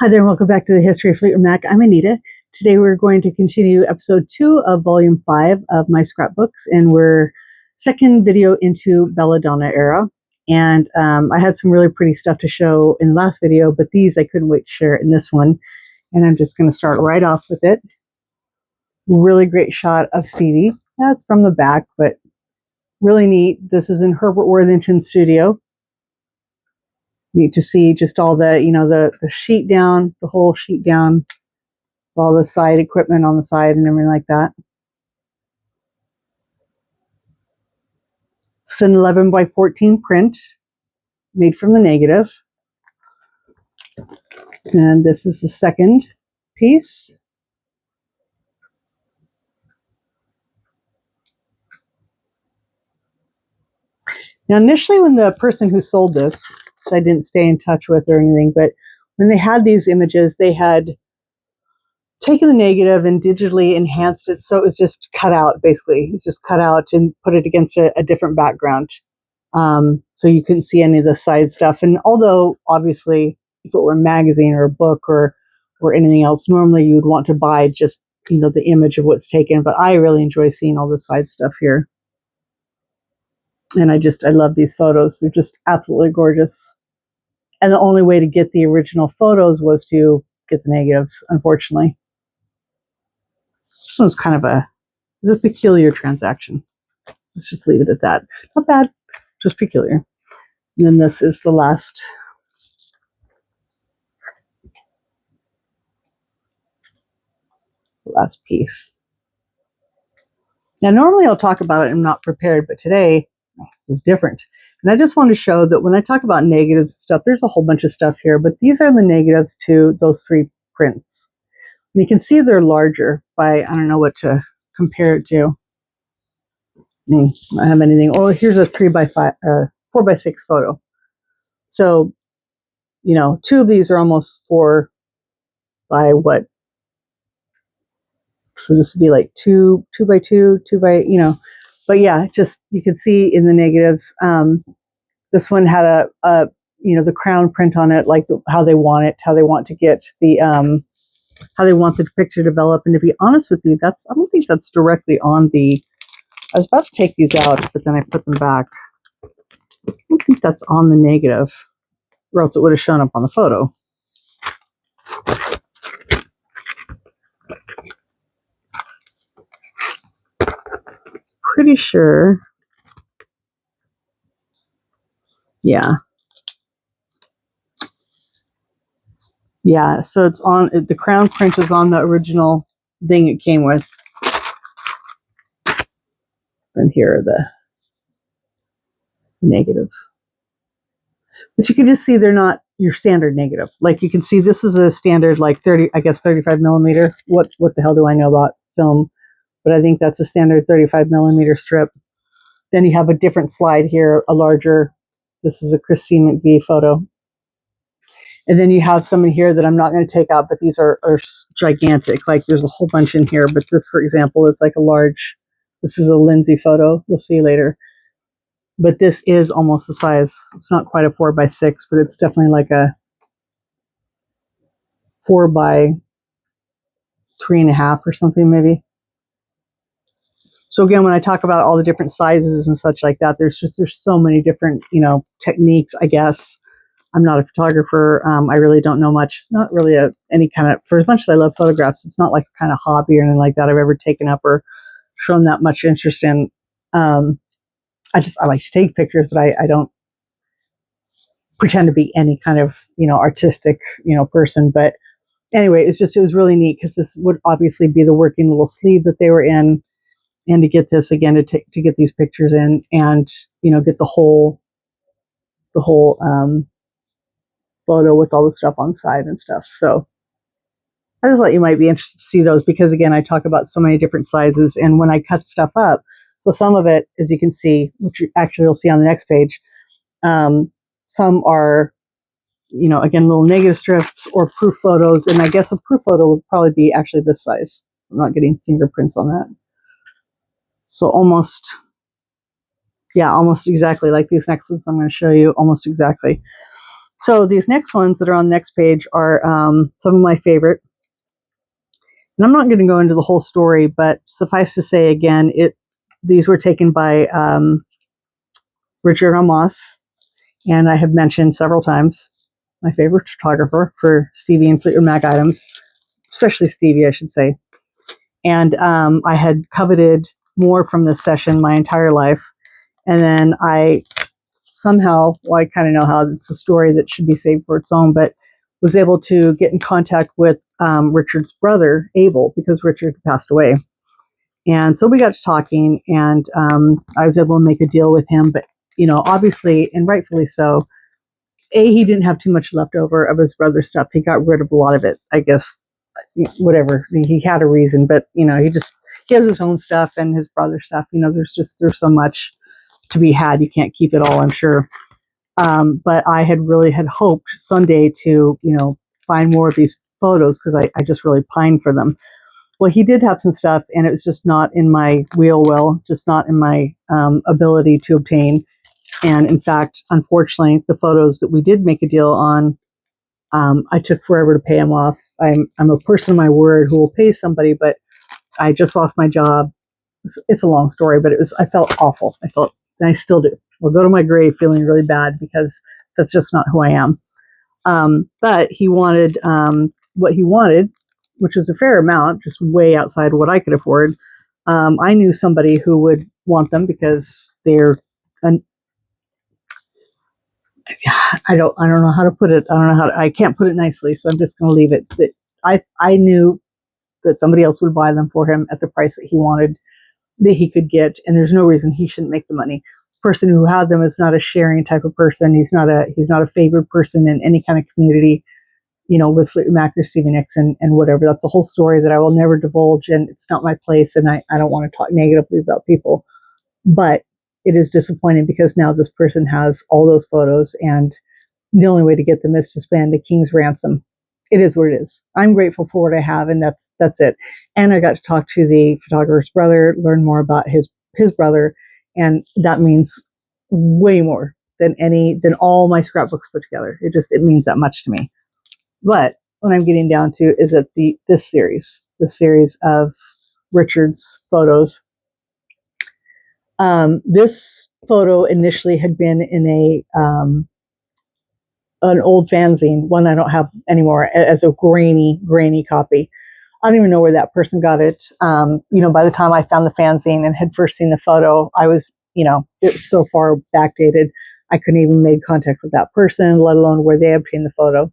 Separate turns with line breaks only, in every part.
Hi there, and welcome back to the History of Fleetwood Mac. I'm Anita. Today we're going to continue episode 2 of volume 5 of my scrapbooks, and we're second video into Belladonna era. And I had some really pretty stuff to show in the last video, but these I couldn't wait to share in this one. And I'm just going to start right off with it. Really great shot of Stevie. That's from the back, but really neat. This is in Herbert Worthington's studio. Neat to see just all the, the sheet down, the whole sheet down, all the side equipment on the side and everything like that. It's an 11 by 14 print made from the negative. And this is the second piece. Now, initially when the person who sold this, I didn't stay in touch with or anything, but when they had these images, they had taken the negative and digitally enhanced it, so it was just cut out, basically. It's just cut out and put it against a different background. So you couldn't see any of the side stuff. And although, obviously, if it were a magazine or a book or anything else, normally you would want to buy just, the image of what's taken. But I really enjoy seeing all the side stuff here. And I love these photos. They're just absolutely gorgeous. And the only way to get the original photos was to get the negatives, unfortunately. This one's kind of a peculiar transaction. Let's just leave it at that. Not bad, just peculiar. And then this is the last piece. Now, normally I'll talk about it and I'm not prepared, but today is different. And I just want to show that when I talk about negatives and stuff, there's a whole bunch of stuff here, but these are the negatives to those 3 prints. And you can see they're larger by, I don't know what to compare it to. I don't have anything. Oh, here's a 4x6 photo. So, 2 of these are almost 4 by what? So this would be like 2 by 2, 2 by, but yeah, just, you can see in the negatives, this one had the crown print on it, like how they want to get the, how they want the picture to develop. And to be honest with you, I don't think that's directly on the, I was about to take these out, but then I put them back. I don't think that's on the negative, or else it would have shown up on the photo. Pretty sure. Yeah. Yeah, so it's on, the crown print is on the original thing it came with. And here are the negatives. But you can just see they're not your standard negative. Like you can see this is a standard like 35 millimeter. What the hell do I know about film? But I think that's a standard 35 millimeter strip. Then you have a different slide here, a larger, this is a Christine McVie photo. And then you have some in here that I'm not going to take out, but these are gigantic. Like there's a whole bunch in here, but this, for example, is like a large, this is a Lindsay photo. You'll see later. But this is almost the size. It's not quite a 4x6, but it's definitely like a 4 by 3.5 or something, maybe. So again, when I talk about all the different sizes and such like that, there's so many different, techniques, I guess. I'm not a photographer. I really don't know much. Not really any kind of, for as much as I love photographs, it's not like a kind of hobby or anything like that I've ever taken up or shown that much interest in. I like to take pictures, but I don't pretend to be any kind of, artistic, person. But anyway, it was really neat because this would obviously be the working little sleeve that they were in. And to get this again, to get these pictures in and, get the whole photo with all the stuff on the side and stuff. So I just thought you might be interested to see those because again, I talk about so many different sizes and when I cut stuff up, so some of it, as you can see, which you'll see on the next page, some are, again, little negative strips or proof photos. And I guess a proof photo would probably be actually this size. I'm not getting fingerprints on that. So almost exactly like these next ones I'm going to show you, almost exactly. So these next ones that are on the next page are some of my favorite. And I'm not going to go into the whole story, but suffice to say, again, these were taken by Richard Amos, and I have mentioned several times my favorite photographer for Stevie and Fleetwood Mac items, especially Stevie, I should say. And I had coveted more from this session my entire life. And then I somehow, well, I kind of know how it's a story that should be saved for its own, but was able to get in contact with Richard's brother, Abel, because Richard passed away. And so we got to talking, and I was able to make a deal with him. But, obviously, and rightfully so, he didn't have too much left over of his brother's stuff. He got rid of a lot of it, I guess, whatever. He had a reason, but, he has his own stuff and his brother's stuff. There's so much to be had. You can't keep it all, I'm sure. But I had hoped someday to, find more of these photos because I just really pined for them. Well, he did have some stuff, and it was just not in my just not in my ability to obtain. And in fact, unfortunately, the photos that we did make a deal on, I took forever to pay him off. I'm a person of my word who will pay somebody, but I just lost my job. It's a long story, but I felt awful. And I still do. I'll go to my grave feeling really bad because that's just not who I am. But he wanted what he wanted, which was a fair amount, just way outside what I could afford. I knew somebody who would want them because they're I don't know how to put it. I can't put it nicely, so I'm just going to leave it. That I knew that somebody else would buy them for him at the price that he wanted, that he could get, and there's no reason he shouldn't make the money. The person who had them is not a sharing type of person. He's not a favored person in any kind of community, with Fleetwood Mac or Stevie Nicks and whatever. That's a whole story that I will never divulge, and it's not my place, and I don't want to talk negatively about people. But it is disappointing because now this person has all those photos, and the only way to get them is to spend the king's ransom. It is what it is. I'm grateful for what I have, and that's it. And I got to talk to the photographer's brother, learn more about his brother, and that means way more than all my scrapbooks put together. It means that much to me. But what I'm getting down to is that this series of Richard's photos. This photo initially had been in an old fanzine, one I don't have anymore, as a grainy copy. I don't even know where that person got it. By the time I found the fanzine and had first seen the photo, I was, it was so far backdated, I couldn't even make contact with that person, let alone where they obtained the photo.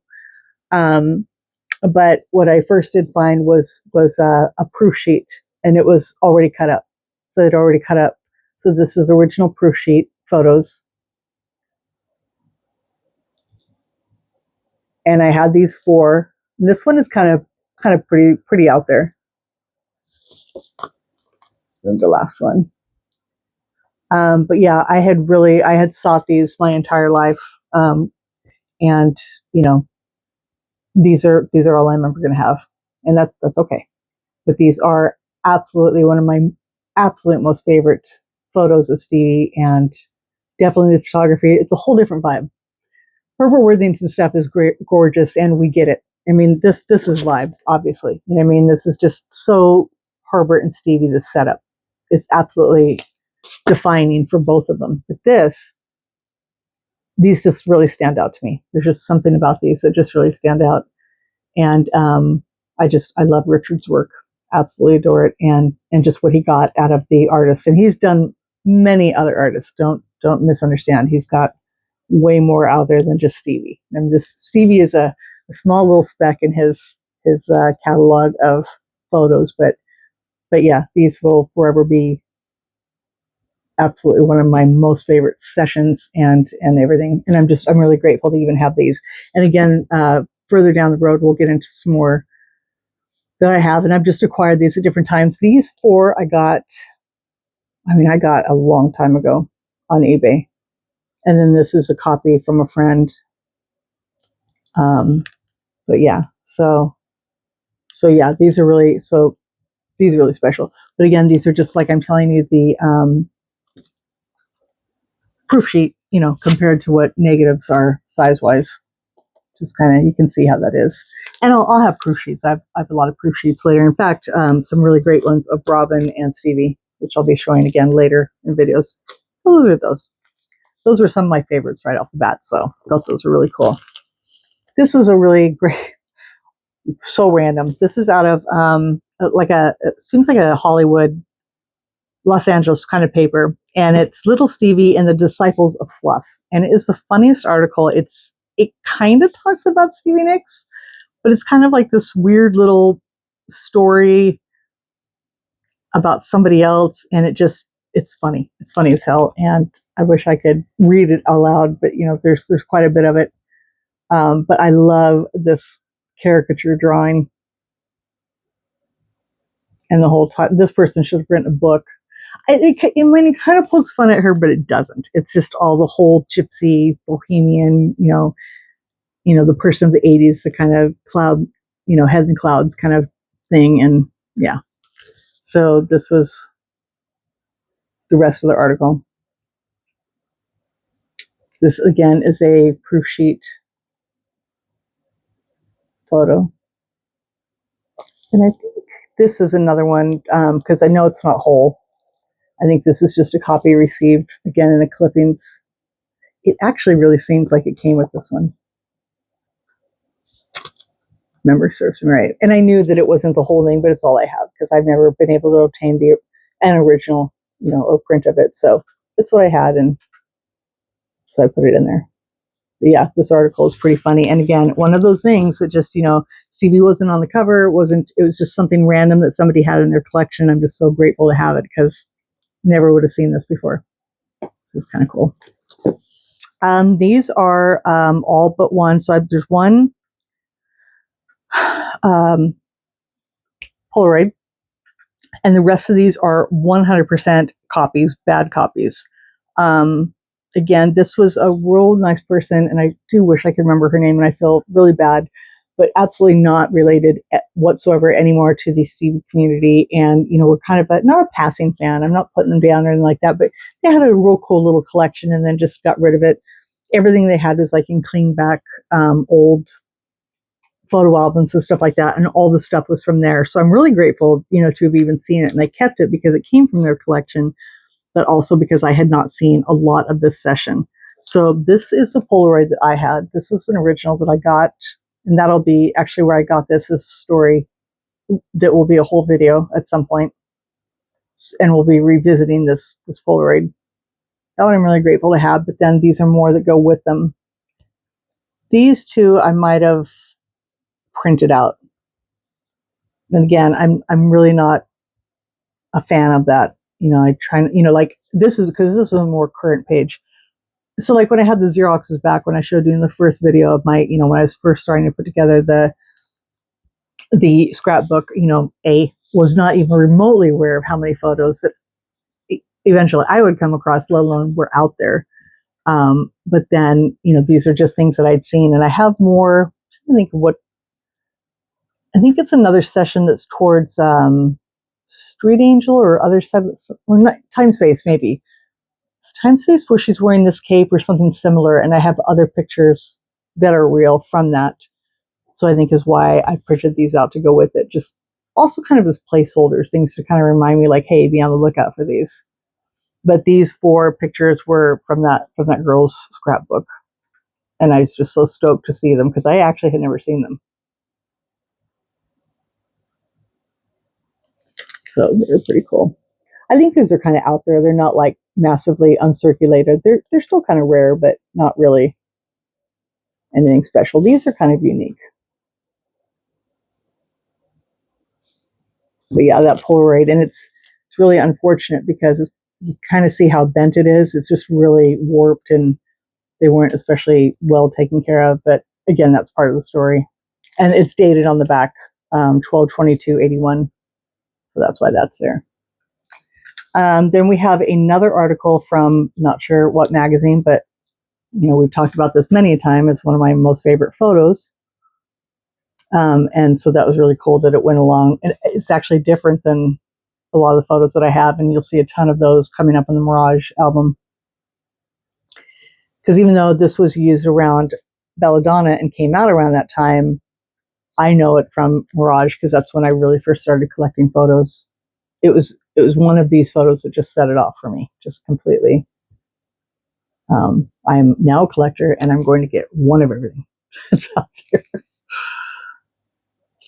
But what I first did find was a proof sheet, and it was already cut up. So they'd already cut up. So this is original proof sheet photos. And I had these four. This one is kind of pretty out there. Than the last one. But yeah, I had sought these my entire life. And these are all I'm ever going to have, and that's okay. But these are absolutely one of my absolute most favorite photos of Stevie, and definitely the photography. It's a whole different vibe. Herbert Worthington stuff is great, gorgeous, and we get it. I mean, this is vibe, obviously. This is just so Herbert and Stevie, this setup. It's absolutely defining for both of them. But these just really stand out to me. There's just something about these that just really stand out. And I love Richard's work. Absolutely adore it. And just what he got out of the artist. And he's done many other artists. Don't misunderstand. He's got way more out there than just Stevie. And this Stevie is a small little speck in his catalog of photos. But yeah, these will forever be absolutely one of my most favorite sessions and everything. And I'm really grateful to even have these. And again, further down the road, we'll get into some more that I have. And I've just acquired these at different times. These four I got a long time ago on eBay. And then this is a copy from a friend. But yeah, so yeah, these are really special. But again, these are just like I'm telling you, the proof sheet, compared to what negatives are size-wise. Just kind of, you can see how that is. And I'll have proof sheets. I have a lot of proof sheets later. In fact, some really great ones of Robin and Stevie, which I'll be showing again later in videos. So those are those. Those were some of my favorites right off the bat. So I thought those were really cool. This was a really great, so random. This is out of it seems like a Hollywood, Los Angeles kind of paper. And it's Little Stevie and the Disciples of Fluff. And it is the funniest article. It kind of talks about Stevie Nicks, but it's kind of like this weird little story about somebody else. And it's funny. It's funny as hell. And I wish I could read it aloud, but there's quite a bit of it. But I love this caricature drawing. And the whole time, this person should have written a book. It kind of pokes fun at her, but it doesn't. It's just all the whole gypsy, bohemian, the person of the 80s, the kind of cloud, heads and clouds kind of thing. And yeah. So this was the rest of the article. This again is a proof sheet photo. And I think this is another one, because I know it's not whole. I think this is just a copy received, again, in the clippings. It actually really seems like it came with this one. Memory serves me right. And I knew that it wasn't the whole thing, but it's all I have, because I've never been able to obtain an original, or print of it. So it's what I had, and so I put it in there. But yeah, this article is pretty funny. And again, one of those things that just, Stevie wasn't on the cover, it was just something random that somebody had in their collection. I'm just so grateful to have it, because never would have seen this before. This is kind of cool. These are all but one. So there's one Polaroid, and the rest of these are 100% copies, bad copies. Again, this was a real nice person, and I do wish I could remember her name, and I feel really bad, but absolutely not related whatsoever anymore to the Stevie community. And, we're kind of not a passing fan. I'm not putting them down or anything like that, but they had a real cool little collection and then just got rid of it. Everything they had was like in clean back, old photo albums and stuff like that. And all the stuff was from there. So I'm really grateful, to have even seen it. And I kept it because it came from their collection, but also because I had not seen a lot of this session. So this is the Polaroid that I had. This is an original that I got. And that'll be actually where I got this story that will be a whole video at some point. And we'll be revisiting this Polaroid. That one I'm really grateful to have, but then these are more that go with them. These two I might have printed out. And again, I'm really not a fan of that. I try, like this is because this is a more current page. So like when I had the Xeroxes back, when I showed you in the first video of my, when I was first starting to put together the scrapbook, A was not even remotely aware of how many photos that eventually I would come across, let alone were out there. But then, these are just things that I'd seen, and I have more. I think it's another session that's towards Street Angel or other side, or not, Time Space maybe. Time Space where she's wearing this cape or something similar, and I have other pictures that are real from that. So I think is why I printed these out to go with it. Just also kind of as placeholders, things to kind of remind me like, hey, be on the lookout for these. But these 4 pictures were from that girl's scrapbook. And I was just so stoked to see them because I actually had never seen them. So they're pretty cool. I think these are kind of out there. They're not like massively uncirculated. They're still kind of rare, but not really anything special. These are kind of unique. But yeah, that Polaroid, and it's really unfortunate because you kind of see how bent it is. It's just really warped, and they weren't especially well taken care of. But again, that's part of the story. And it's dated on the back, 12/22/81. So that's why that's there. Then we have another article from not sure what magazine, but we've talked about this many a time. It's one of my most favorite photos. And so that was really cool that it went along. And it's actually different than a lot of the photos that I have, and you'll see a ton of those coming up in the Mirage album. Because even though this was used around Belladonna and came out around that time, I know it from Mirage because that's when I really first started collecting photos. It was one of these photos that just set it off for me, just completely. I am now a collector, and I'm going to get one of everything that's out there.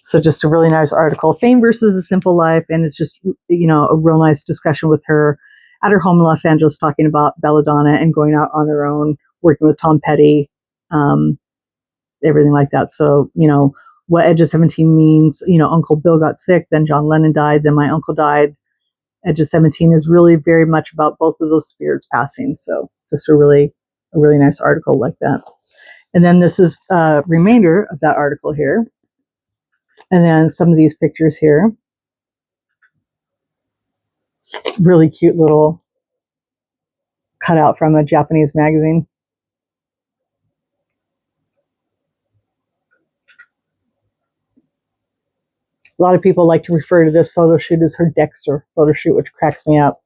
So just a really nice article, Fame versus a Simple Life, and it's just, a real nice discussion with her at her home in Los Angeles, talking about Belladonna and going out on her own, working with Tom Petty, everything like that. So, what Edge of 17 means, Uncle Bill got sick, then John Lennon died, then my uncle died. Edge of 17 is really very much about both of those spirits passing. So just a really nice article like that. And then this is a remainder of that article here. And then some of these pictures here. Really cute little cutout from a Japanese magazine. A lot of people like to refer to this photo shoot as her Dexter photo shoot, which cracks me up.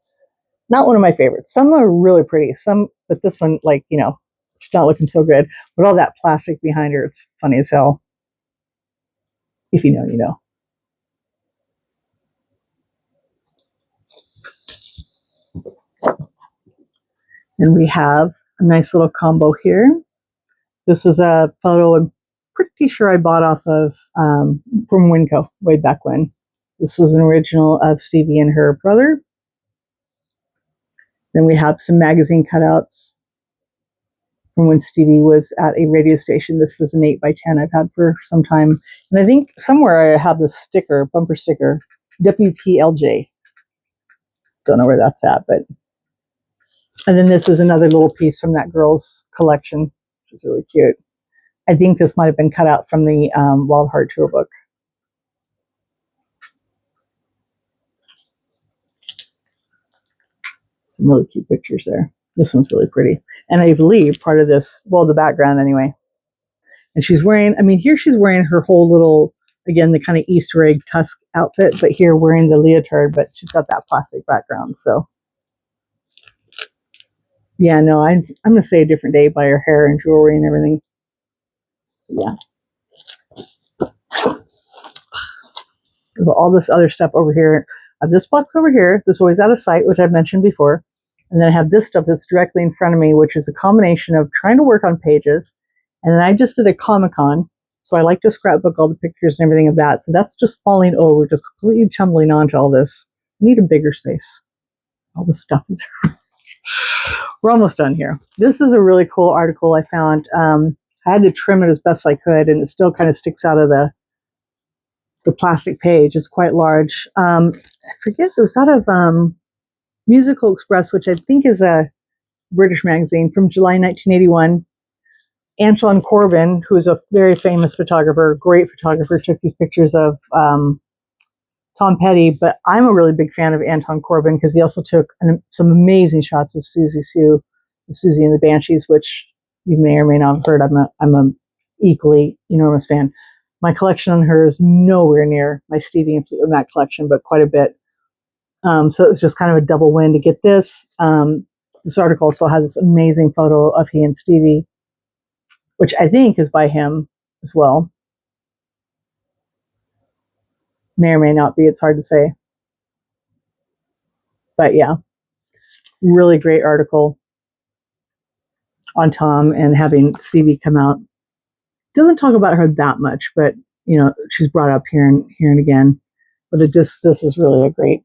Not one of my favorites. Some are really pretty. But this one, she's not looking so good. But all that plastic behind her, it's funny as hell. If you know, you know. And we have a nice little combo here. This is a photo I'm pretty sure I bought off of from Winco way back when. This was an original of Stevie and her brother. Then we have some magazine cutouts from when Stevie was at a radio station. This is an 8x10 I've had for some time. And I think somewhere I have this sticker, bumper sticker, WPLJ. Don't know where that's at, but. And then this is another little piece from that girl's collection, which is really cute. I think this might have been cut out from the Wild Heart Tour book. Some really cute pictures there. This one's really pretty. And I believe part of this, well, the background anyway. And she's wearing, here she's wearing her whole little, again, the kind of Easter egg tusk outfit, but here wearing the leotard, but she's got that plastic background. So, yeah, no, I'm going to say a different day by her hair and jewelry and everything. Yeah. All this other stuff over here. I have this box over here. This is always out of sight, which I've mentioned before. And then I have this stuff that's directly in front of me, which is a combination of trying to work on pages. And then I just did a Comic-Con. So I like to scrapbook all the pictures and everything of that. So that's just falling over, just completely tumbling onto all this. I need a bigger space. All the stuff is. We're almost done here. This is a really cool article I found. I had to trim it as best I could, and it still kind of sticks out of the plastic page. Is quite large. I forget, it was out of Musical Express, which I think is a British magazine from July 1981. Anton Corbijn, who is a very famous photographer, great photographer, took these pictures of Tom Petty, but I'm a really big fan of Anton Corbijn because he also took some amazing shots of Susie and the Banshees, which you may or may not have heard. I'm a equally enormous fan. My collection on her is nowhere near my Stevie and Fleetwood Mac collection, but quite a bit. So it was just kind of a double win to get this. This article also has this amazing photo of he and Stevie, which I think is by him as well. May or may not be. It's hard to say. But yeah, really great article on Tom and having Stevie come out. Doesn't talk about her that much, but she's brought up here and again. But this is really a great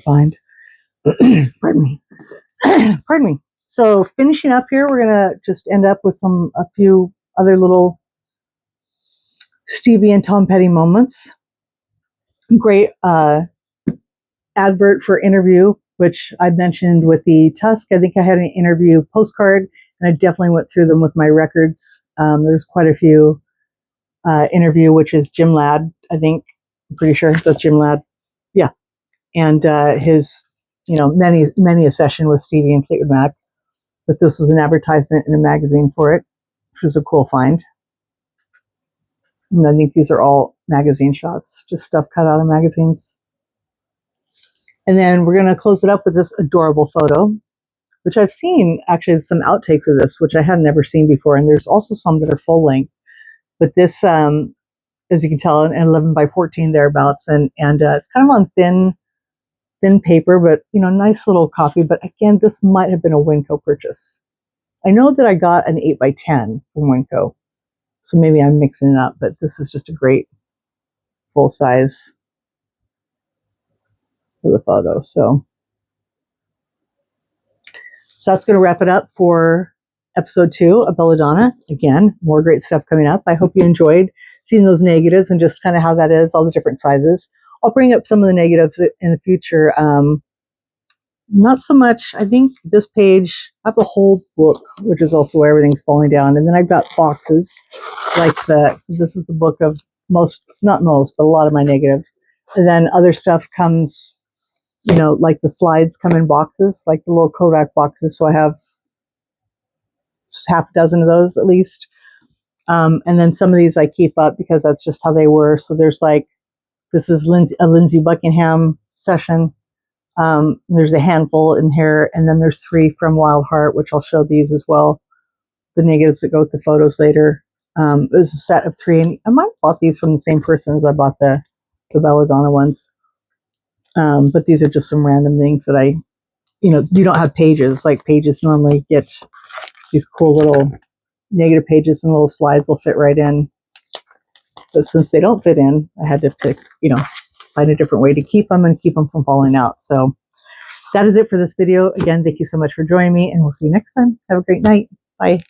find. Pardon me. Pardon me. So finishing up here, we're gonna just end up with a few other little Stevie and Tom Petty moments. Great advert for interview, which I mentioned with the Tusk. I think I had an interview postcard, and I definitely went through them with my records. There's quite a few interview, which is Jim Ladd. I think I'm pretty sure that's Jim Ladd. Yeah, and his many a session with Stevie and Fleetwood Mac. But this was an advertisement in a magazine for it, which was a cool find. And I think these are all magazine shots, just stuff cut out of magazines. And then we're going to close it up with this adorable photo which I've seen actually some outtakes of this, which I had never seen before. And there's also some that are full length. But this, as you can tell, an 11 by 14 thereabouts, and it's kind of on thin paper, but nice little copy. But again, this might have been a Winco purchase. I know that I got an 8 by 10 from Winco, so maybe I'm mixing it up. But this is just a great full size for the photo. So that's going to wrap it up for episode 2 of Belladonna. Again, more great stuff coming up. I hope you enjoyed seeing those negatives and just kind of how that is, all the different sizes. I'll bring up some of the negatives in the future. Not so much. I think this page, I have a whole book, which is also where everything's falling down. And then I've got boxes like that. So this is the book of not most, but a lot of my negatives. And then other stuff comes, like the slides come in boxes, like the little Kodak boxes. So I have half a dozen of those at least. And then some of these I keep up because that's just how they were. So there's this is a Lindsey Buckingham session. There's a handful in here, and then there's 3 from Wild Heart, which I'll show these as well. The negatives that go with the photos later. There's a set of 3, and I might have bought these from the same person as I bought the Belladonna ones. But these are just some random things that you don't have pages. Like pages normally get these cool little negative pages, and little slides will fit right in. But since they don't fit in, I had to pick, find a different way to keep them and keep them from falling out. So that is it for this video. Again, thank you so much for joining me, and we'll see you next time. Have a great night. Bye.